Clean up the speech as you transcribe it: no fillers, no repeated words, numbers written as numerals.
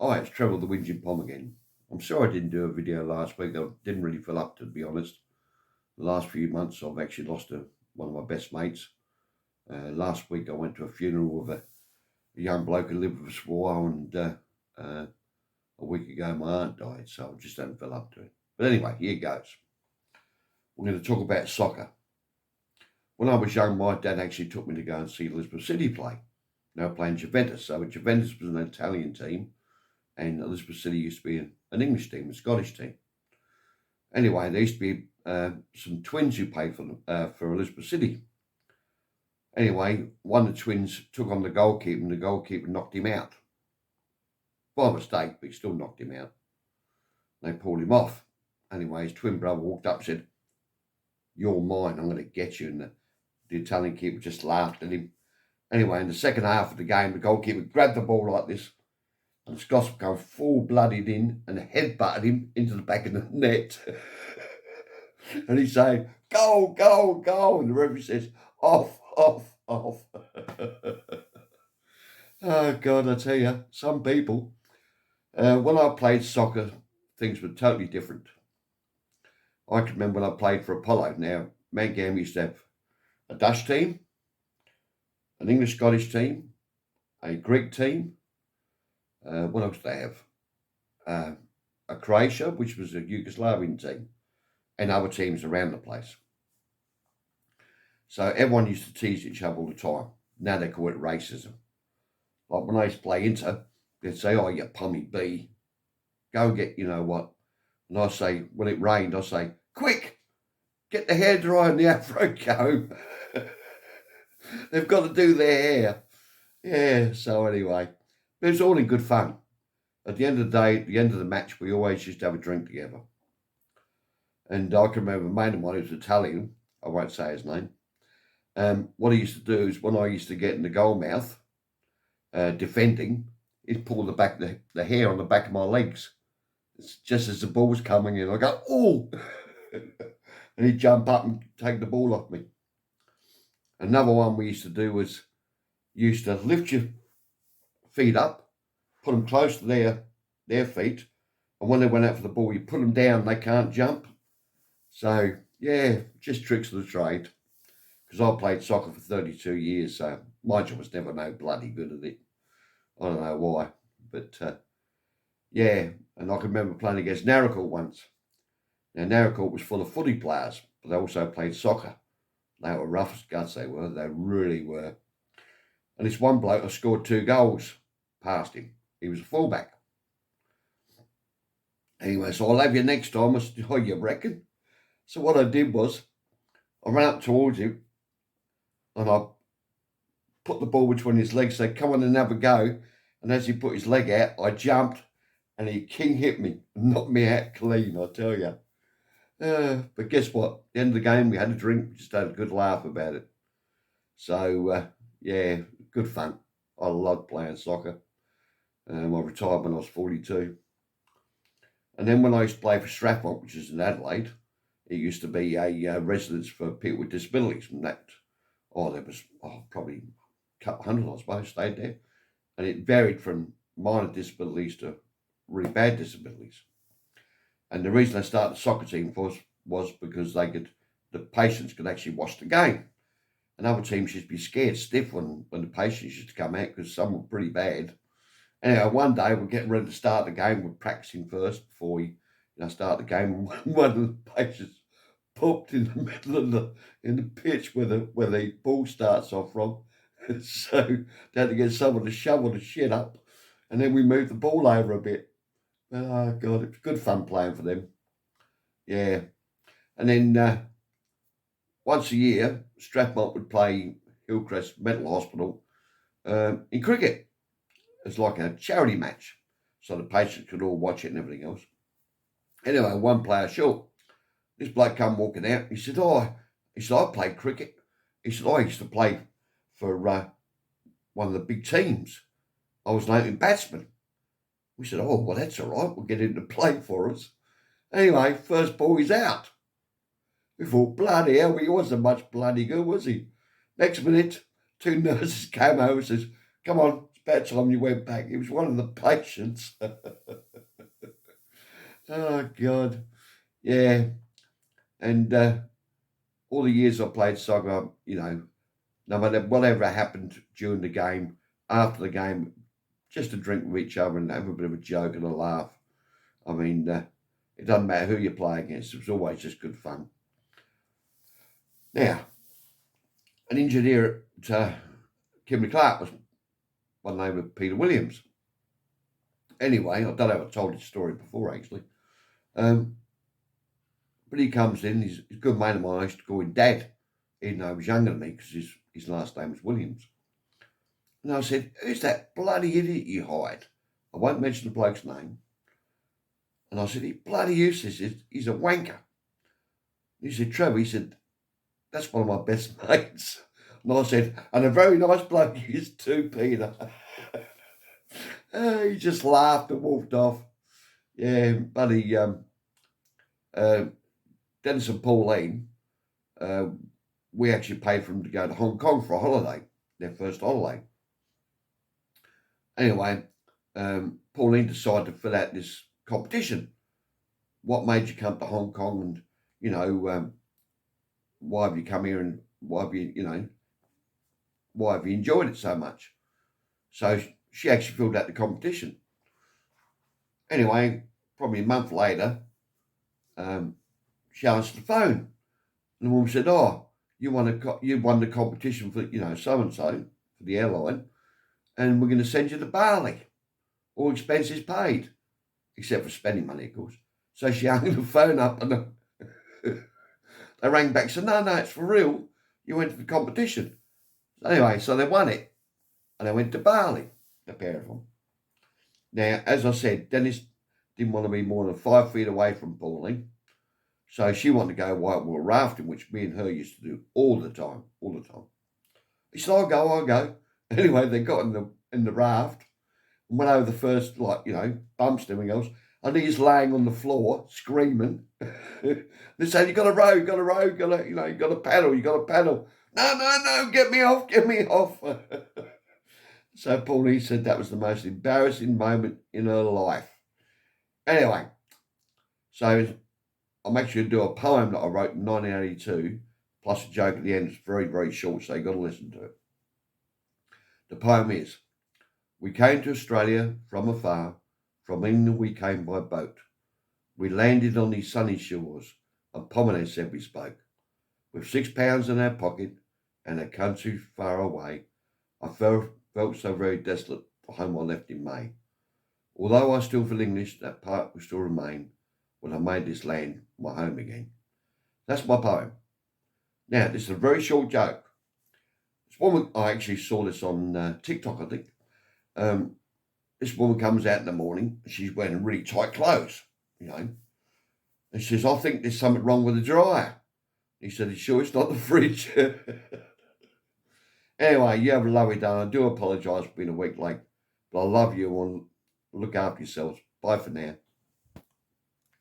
Hi, it's Trevor the Whinging Pom again. I'm sorry I didn't do a video last week. I didn't really feel up to be honest. The last few months I've actually lost one of my best mates. Last week I went to a funeral of a young bloke who lived with us for a while, and a week ago my aunt died, so I just haven't felt up to it. But anyway, here goes. We're going to talk about soccer. When I was young, my dad actually took me to go and see Elizabeth City play. Now playing Juventus. So Juventus was an Italian team, and Elizabeth City used to be an English team, a Scottish team. Anyway, there used to be some twins who played for Elizabeth City. Anyway, one of the twins took on the goalkeeper, and the goalkeeper knocked him out. By mistake, but he still knocked him out. They pulled him off. Anyway, his twin brother walked up and said, "You're mine, I'm going to get you." And the Italian keeper just laughed at him. Anyway, in the second half of the game, the goalkeeper grabbed the ball like this, and Scots come full-blooded in and headbutted him into the back of the net. And he's saying, "Goal, goal, goal." And the referee says, "Off, off, off." Oh, God, I tell you, some people. When I played soccer, things were totally different. I can remember when I played for Apollo. Now, Mangam used to have a Dutch team, an English-Scottish team, a Greek team. What else did they have? A Croatia, which was a Yugoslavian team, and other teams around the place. So everyone used to tease each other all the time. Now they call it racism. Like when I used to play Inter, they'd say, "Oh, you pommy B, go and get, you know what." And I say, when it rained, I say, "Quick, get the hairdryer and the afro comb." They've got to do their hair. Yeah, so anyway, but it was all in good fun. At the end of the day, at the end of the match, we always used to have a drink together. And I can remember a mate of mine who was Italian, I won't say his name. What he used to do is when I used to get in the goal mouth, defending, he'd pull the hair on the back of my legs. It's just as the ball was coming in, I go, "Oh!" And he'd jump up and take the ball off me. Another one we used to do was you used to lift your feet up, put them close to their feet, and when they went out for the ball, you put them down, they can't jump. So, yeah, just tricks of the trade. Because I played soccer for 32 years, so my job was never no bloody good at it. I don't know why, but yeah, and I can remember playing against Narracourt once. Now, Narracourt was full of footy players, but they also played soccer. They were rough as guts, they were. They really were. And this one bloke, I scored 2 goals past him. He was a fullback. Anyway, so I'll have you next time. I said, "Oh, you reckon?" So what I did was, I ran up towards him, and I put the ball between his legs, said, "Come on and have a go." And as he put his leg out, I jumped, and he king hit me and knocked me out clean, I tell you. But guess what? At the end of the game, we had a drink, we just had a good laugh about it. So, yeah, good fun. I loved playing soccer. I retired when I was 42. And then when I used to play for Strathmont, which is in Adelaide, it used to be a residence for people with disabilities. And there was probably a couple hundred, I suppose, stayed there. And it varied from minor disabilities to really bad disabilities. And the reason I started the soccer team was because the patients could actually watch the game. And other teams used to be scared stiff when the patients used to come out because some were pretty bad. Anyway, one day we're getting ready to start the game. We're practicing first before we start the game. And one of the patients popped in the middle of the pitch where the ball starts off from. So they had to get someone to shovel the shit up, and then we moved the ball over a bit. Oh, God, it was good fun playing for them. Yeah. And then once a year, Strathmont would play Hillcrest Mental Hospital in cricket. It's like a charity match, so the patients could all watch it and everything else. Anyway, one player short. This bloke come walking out. He said, I played cricket. He said, I used to play for one of the big teams. I was an opening batsman. We said, "Oh, well, that's all right. We'll get him to play for us." Anyway, first ball, he's out. We thought, bloody hell, he wasn't much bloody good, was he? Next minute, 2 nurses came over and says, "Come on, about time you went back. He was one of the patients. Oh, God. Yeah. And all the years I played soccer, you know, no matter whatever happened during the game, after the game, just to drink with each other and have a bit of a joke and a laugh. I mean, it doesn't matter who you play against. It was always just good fun. Now, an engineer at Kimberley Clark was one name of Peter Williams. Anyway, I don't know if I told this story before, actually. But he comes in, he's a good mate of mine. I used to call him Dad, even though he was younger than me because his last name was Williams. And I said, who's that bloody idiot you hired? I won't mention the bloke's name. And I said, he bloody useless. He's a wanker. He said, Trevor, he said, that's one of my best mates. And I said, and a very nice bloke he is too, Peter. He just laughed and walked off. Yeah, buddy, Dennis and Pauline, we actually paid for them to go to Hong Kong for a holiday, their first holiday. Anyway, Pauline decided to fill out this competition. What made you come to Hong Kong, and, you know, why have you come here, and why have you, why have you enjoyed it so much? So she actually filled out the competition. Anyway, probably a month later, she answered the phone, and the woman said, "Oh, you won the competition for, so and so for the airline, and we're going to send you to Bali, all expenses paid, except for spending money, of course." So she hung the phone up, and they rang back and said, no, it's for real. You went to the competition. Anyway, so they won it, and they went to Bali, the pair of them. Now, as I said, Dennis didn't want to be more than 5 feet away from Pauline, so she wanted to go whitewater rafting, which me and her used to do all the time. He said, I'll go. Anyway, they got in the raft and went over the first, bumps and everything else, and he's laying on the floor screaming. They said, you got to row, you got to paddle. No, get me off. So Pauline said that was the most embarrassing moment in her life. Anyway, so I'll make sure to do a poem that I wrote in 1982, plus a joke at the end. It's very, very short, so you've got to listen to it. The poem is, we came to Australia from afar, from England we came by boat. We landed on these sunny shores, and Pomander said we spoke. With £6 in our pocket and a country far away, I felt so very desolate for home I left in May. Although I still feel English, that part will still remain when I made this land my home again. That's my poem. Now, this is a very short joke. This woman, I actually saw this on TikTok, I think. This woman comes out in the morning, and she's wearing really tight clothes, and she says, I think there's something wrong with the dryer. He said, you sure it's not the fridge? Anyway, you have a lovely day. I do apologise for being a week late, but I love you and look after yourselves. Bye for now.